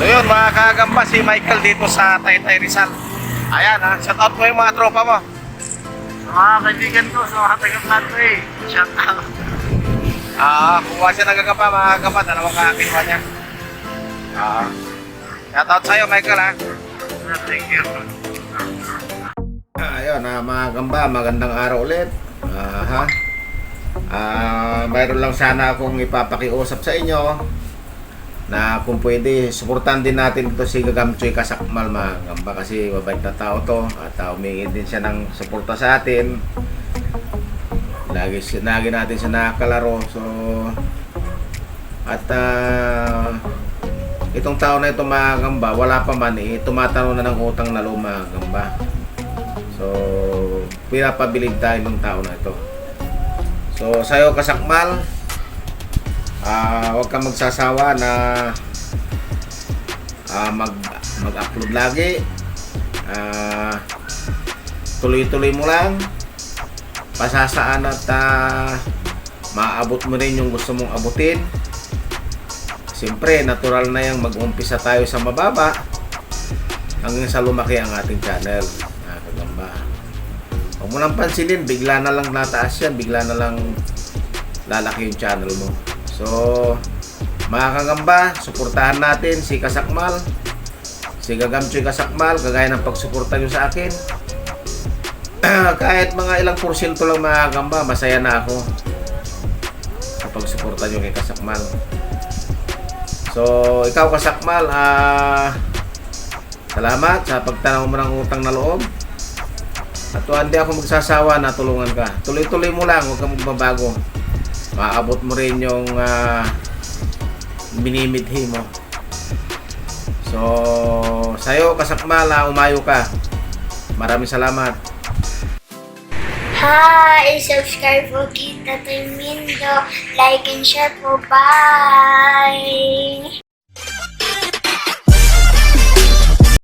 So yun mga kagamba, si Michael dito sa Taytay Rizal. Ayan ha, shout out mo yung mga tropa mo. Sa mga kaibigan ko, sa mga taga-Flatway, shout out. Kumuha siya ng gagamba mga kagamba, dalawang kakinuha niya. Shout out sa'yo Michael ha. Thank you. Ayun mga gamba, magandang araw ulit. Mayroon lang sana akong ipapakiusap sa inyo na kung pwede, suportahan din natin ito si Gagamchoy Kasakmal mga gamba, kasi mabait na tao to at humingi din siya ng suporta sa atin. Lagi natin siya nakakalaro. So at itong tao na ito mga gamba, wala pa man tumatano na ng utang na loob mga gamba. So pinapabilig tayo ng tao na ito. So sa'yo Kasakmal, huwag kang magsasawa na mag-upload lagi. Tuloy-tuloy mo lang, pasasaan at maabot mo rin yung gusto mong abutin. Siyempre natural na yung mag-umpisa tayo sa mababa hanggang sa lumaki ang ating channel. Kagamba, huwag mo nang pansinin, bigla na lang nataas yan, bigla na lang lalaki yung channel mo. So mga kagamba, suportahan natin si Kasakmal, si Gagamchoy Kasakmal, kagaya ng pagsuporta nyo sa akin. Kahit mga ilang porsyento lang mga kagamba, masaya na ako sa pagsuporta nyo kay Kasakmal. So ikaw Kasakmal, salamat sa pagtanaw mo ng utang na loob. At hindi ako magsasawa na tulungan ka. Tuloy-tuloy mo lang, huwag kang magbabago. Maabot mo rin yung minimidhi mo. So sa'yo Kasakmal, umayo ka. Maraming salamat. Hi! Subscribe po kita Toy Mindo. Like and share po. Bye!